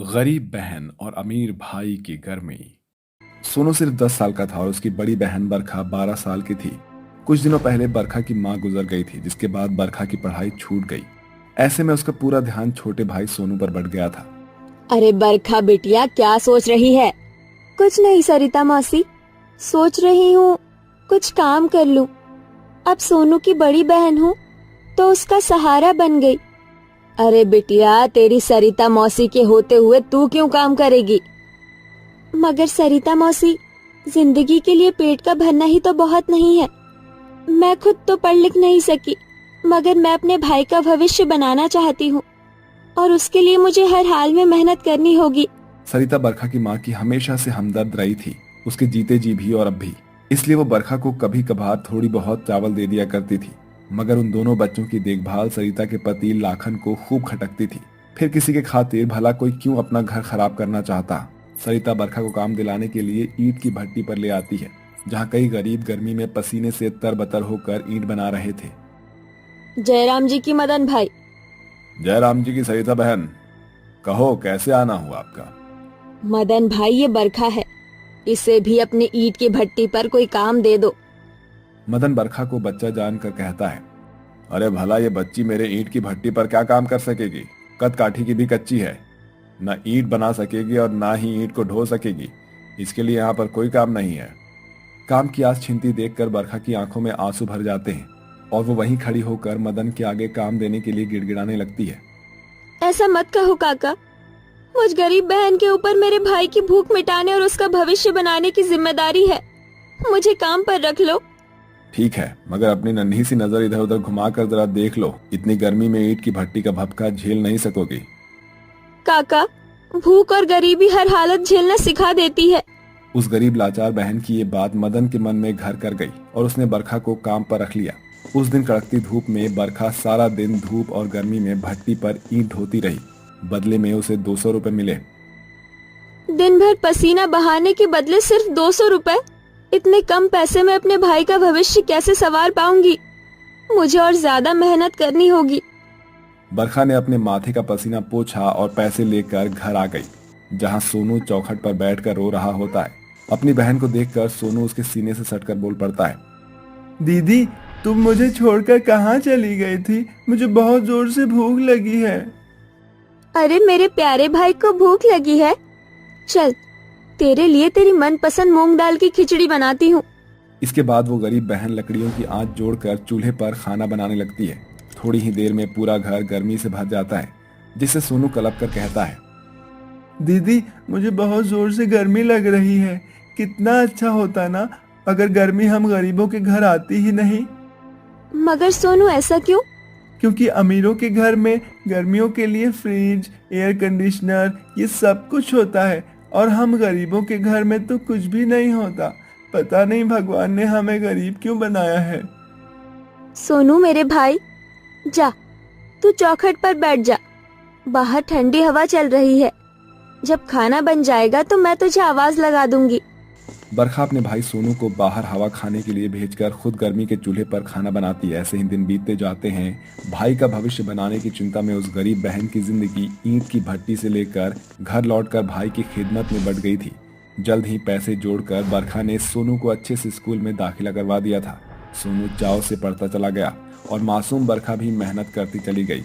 गरीब बहन और अमीर भाई की गर्मी। सोनू सिर्फ 10 साल का था और उसकी बड़ी बहन बरखा 12 साल की थी। कुछ दिनों पहले बरखा की मां गुजर गई थी, जिसके बाद बरखा की पढ़ाई छूट गई। ऐसे में उसका पूरा ध्यान छोटे भाई सोनू पर बढ़ गया था। अरे बरखा बिटिया, क्या सोच रही है? कुछ नहीं सरिता मौसी, सोच रही हूँ कुछ काम कर लूँ। अब सोनू की बड़ी बहन हूँ तो उसका सहारा बन गई। अरे बिटिया, तेरी सरिता मौसी के होते हुए तू क्यों काम करेगी? मगर सरिता मौसी, जिंदगी के लिए पेट का भरना ही तो बहुत नहीं है। मैं खुद तो पढ़ लिख नहीं सकी, मगर मैं अपने भाई का भविष्य बनाना चाहती हूँ और उसके लिए मुझे हर हाल में मेहनत करनी होगी। सरिता बरखा की मां की हमेशा से हमदर्द रही थी, उसके जीते जी भी और अब भी। इसलिए वो बरखा को कभी कभार थोड़ी बहुत चावल दे दिया करती थी। मगर उन दोनों बच्चों की देखभाल सरिता के पति लाखन को खूब खटकती थी। फिर किसी के खातिर भला कोई क्यों अपना घर खराब करना चाहता। सरिता बरखा को काम दिलाने के लिए ईंट की भट्टी पर ले आती है, जहाँ कई गरीब गर्मी में पसीने से तरबतर होकर ईंट बना रहे थे। जयराम जी की मदन भाई। जयराम जी की सरिता बहन, कहो कैसे आना हुआ आपका? मदन भाई, ये बरखा है, इसे भी अपनी ईंट की भट्टी पर कोई काम दे दो। मदन बरखा को बच्चा जानकर कहता है, अरे भला ये बच्ची मेरे ईंट की भट्टी पर क्या काम कर सकेगी? कद काठी की भी कच्ची है, न ईंट बना सकेगी और ना ही ईंट को ढो सकेगी। इसके लिए यहाँ पर कोई काम नहीं है। काम की आस छीनती देखकर बरखा की आंखों में आंसू भर जाते हैं और वो वहीं खड़ी होकर मदन के आगे काम देने के लिए गिड़गिड़ाने लगती है। ऐसा मत कहो काका, मुझ गरीब बहन के ऊपर मेरे भाई की भूख मिटाने और उसका भविष्य बनाने की जिम्मेदारी है। मुझे काम पर रख लो। ठीक है, मगर अपनी नन्ही सी नजर इधर उधर घुमाकर जरा देख लो, इतनी गर्मी में ईंट की भट्टी का भभका झेल नहीं सकोगी। काका, भूख और गरीबी हर हालत झेलना सिखा देती है। उस गरीब लाचार बहन की ये बात मदन के मन में घर कर गई और उसने बरखा को काम पर रख लिया। उस दिन कड़कती धूप में बरखा सारा दिन धूप और गर्मी में भट्टी पर ईंट ढोती रही। बदले में उसे 200 रुपए मिले। दिन भर पसीना बहाने के बदले सिर्फ 200 रुपए? इतने कम पैसे में अपने भाई का भविष्य कैसे संवार पाऊंगी? मुझे और ज्यादा मेहनत करनी होगी। बरखा ने अपने माथे का पसीना पोंछा और पैसे लेकर घर आ गई, जहां सोनू चौखट पर बैठकर रो रहा होता है। अपनी बहन को देखकर सोनू उसके सीने से सटकर बोल पड़ता है, दीदी, तुम मुझे छोड़कर कहाँ चली गई थी? मुझे बहुत जोर से भूख लगी है। अरे मेरे प्यारे भाई को भूख लगी है? चल, तेरे लिए तेरी मनपसंद मूंग दाल की खिचड़ी बनाती हूँ। इसके बाद वो गरीब बहन लकड़ियों की आंच जोड़कर चूल्हे पर खाना बनाने लगती है। थोड़ी ही देर में पूरा घर गर्मी से भर जाता है, जिससे सोनू कलप कर कहता है, दीदी, मुझे बहुत जोर से गर्मी लग रही है। कितना अच्छा होता ना अगर गर्मी हम गरीबों के घर आती ही नहीं। मगर सोनू, ऐसा क्यों? क्योंकि अमीरों के घर में गर्मियों के लिए फ्रिज, एयर कंडीशनर, ये सब कुछ होता है और हम गरीबों के घर में तो कुछ भी नहीं होता। पता नहीं भगवान ने हमें गरीब क्यों बनाया है। सोनू मेरे भाई, जा, तू चौखट पर बैठ जा। बाहर ठंडी हवा चल रही है। जब खाना बन जाएगा तो मैं तुझे आवाज लगा दूंगी। बरखा अपने भाई सोनू को बाहर हवा खाने के लिए भेजकर खुद गर्मी के चूल्हे पर खाना बनाती है। ऐसे ही दिन बीतते जाते हैं। भाई का भविष्य बनाने की चिंता में उस गरीब बहन की जिंदगी ईंट की भट्टी से लेकर घर लौटकर भाई की खिदमत में बढ़ गई थी। जल्द ही पैसे जोड़कर बरखा ने सोनू को अच्छे से स्कूल में दाखिला करवा दिया था। सोनू चाव से पढ़ता चला गया और मासूम बरखा भी मेहनत करती चली गई।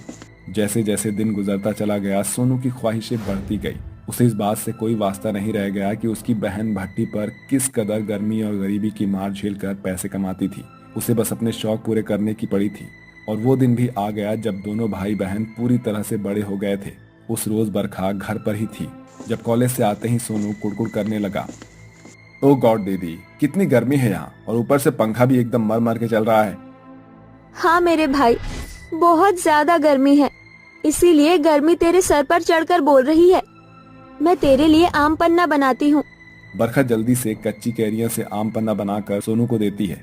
जैसे जैसे दिन गुजरता चला गया, सोनू की ख्वाहिशें बढ़ती गई। उसे इस बात से कोई वास्ता नहीं रह गया कि उसकी बहन भट्टी पर किस कदर गर्मी और गरीबी की मार झेलकर पैसे कमाती थी। उसे बस अपने शौक पूरे करने की पड़ी थी। और वो दिन भी आ गया जब दोनों भाई बहन पूरी तरह से बड़े हो गए थे। उस रोज बरखा घर पर ही थी। जब कॉलेज से आते ही सोनू कुड़कुड़ करने लगा, ओ गॉड दीदी, कितनी गर्मी है यहाँ, और ऊपर से पंखा भी एकदम मर मर के चल रहा है। हाँ मेरे भाई, बहुत ज्यादा गर्मी है, इसीलिए गर्मी तेरे सर पर चढ़कर बोल रही है। मैं तेरे लिए आम पन्ना बनाती हूँ। बरखा जल्दी से कच्ची कैरियों से आम पन्ना बनाकर सोनू को देती है।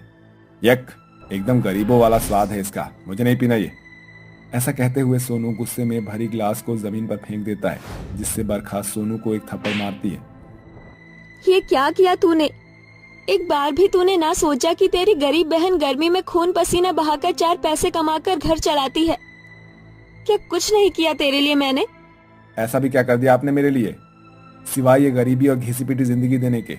यक, एकदम गरीबों वाला स्वाद है इसका, मुझे नहीं पीना ये। ऐसा कहते हुए सोनू गुस्से में भरी ग्लास को जमीन पर फेंक देता है, जिससे बरखा सोनू को एक थप्पड़ मारती है। ये क्या किया तूने? एक बार भी तूने ना सोचा कि तेरी गरीब बहन गर्मी में खून पसीना बहाकर 4 पैसे कमाकर घर चलाती है? क्या कुछ नहीं किया तेरे लिए मैंने? ऐसा भी क्या कर दिया आपने मेरे लिए, सिवाय ये गरीबी और घिसी पिटी जिंदगी देने के।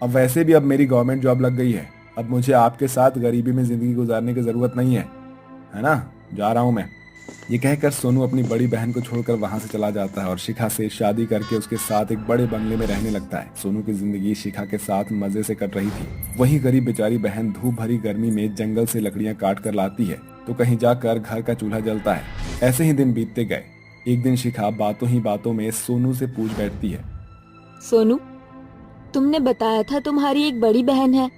अब वैसे भी अब मेरी गवर्नमेंट जॉब लग गई है, अब मुझे आपके साथ गरीबी में जिंदगी गुजारने की जरूरत नहीं है ना, जा रहा हूं मैं। ये कहकर सोनू अपनी बड़ी बहन को छोड़कर वहां से चला जाता है और शिखा से शादी करके उसके साथ एक बड़े बंगले में रहने लगता है। सोनू की जिंदगी शिखा के साथ मजे से कट रही थी। वहीं गरीब बेचारी बहन धूप भरी गर्मी में जंगल से लकड़ियां काट कर लाती है तो कहीं जाकर घर का चूल्हा जलता है। ऐसे ही दिन बीतते गए। एक दिन शिखा बातों ही बातों में सोनू से पूछ बैठती है, सोनू, तुमने बताया था तुम्हारी एक बड़ी बहन है,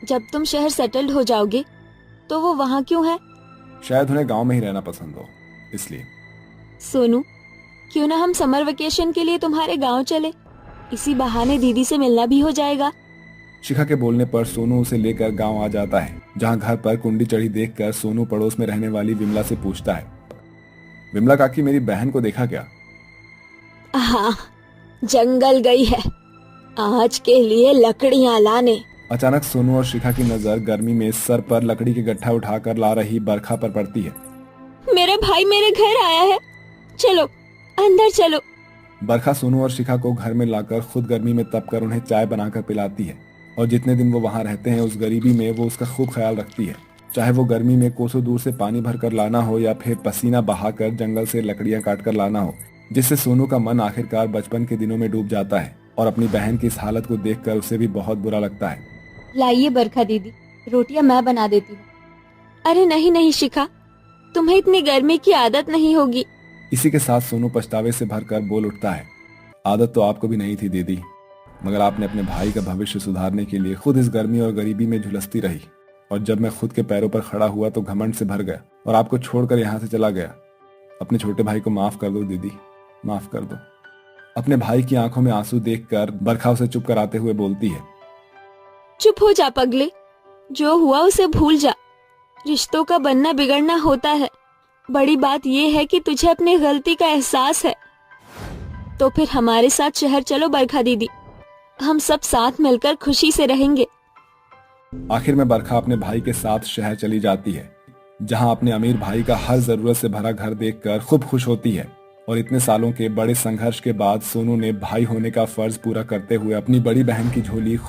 जब तुम शहर सेटल्ड हो जाओगे तो वो वहाँ क्यों है? शायद उन्हें गांव में ही रहना पसंद हो, इसलिए। सोनू, क्यों ना हम समर वेकेशन के लिए तुम्हारे गांव चले, इसी बहाने दीदी से मिलना भी हो जाएगा। शिखा के बोलने पर सोनू उसे लेकर गांव आ जाता है, जहां घर पर कुंडी चढ़ी देखकर सोनू पड़ोस में रहने वाली विमला से पूछता है, विमला काकी, मेरी बहन को देखा क्या? हाँ, जंगल गई है आज के लिए लकड़ियां लाने। अचानक सोनू और शिखा की नजर गर्मी में सर पर लकड़ी के गट्ठा उठाकर ला रही बरखा पर पड़ती है। मेरा भाई मेरे घर आया है, चलो अंदर चलो। बरखा सोनू और शिखा को घर में लाकर खुद गर्मी में तप कर उन्हें चाय बनाकर पिलाती है और जितने दिन वो वहां रहते हैं उस गरीबी में वो उसका खूब ख्याल रखती है। चाहे वो गर्मी में कोसों दूर से पानी भर कर लाना हो या फिर पसीना बहाकर जंगल से लकड़ियां काट कर लाना हो, जिससे सोनू का मन आखिरकार बचपन के दिनों में डूब जाता है और अपनी बहन की इस हालत को देखकर उसे भी बहुत बुरा लगता है। लाइए बरखा दीदी, रोटियां मैं बना देती हूँ। अरे नहीं नहीं शिखा, तुम्हें इतनी गर्मी की आदत नहीं होगी। इसी के साथ सोनू पछतावे से भरकर बोल उठता है, आदत तो आपको भी नहीं थी दीदी, मगर आपने अपने भाई का भविष्य सुधारने के लिए खुद इस गर्मी और गरीबी में झुलसती रही और जब मैं खुद के पैरों पर खड़ा हुआ तो घमंड से भर गया और आपको छोड़कर यहाँ से चला गया। अपने छोटे भाई को माफ कर दो दीदी, माफ कर दो। अपने भाई की आंखों में आंसू देखकर बरखा उसे चुप कराते हुए बोलती है, चुप हो जा पगले, जो हुआ उसे भूल जा। रिश्तों का बनना बिगड़ना होता है, बड़ी बात यह है कि तुझे अपनी गलती का एहसास है। तो फिर हमारे साथ शहर चलो बरखा दीदी, हम सब साथ मिलकर खुशी से रहेंगे। आखिर में बरखा अपने भाई के साथ शहर चली जाती है, जहां अपने अमीर भाई का हर जरूरत से भरा घर देखकर खूब खुश होती है। और इतने सालों के बड़े संघर्ष के बाद सोनू ने भाई होने का फर्ज पूरा करते हुए अपनी बड़ी बहन की झोली खुश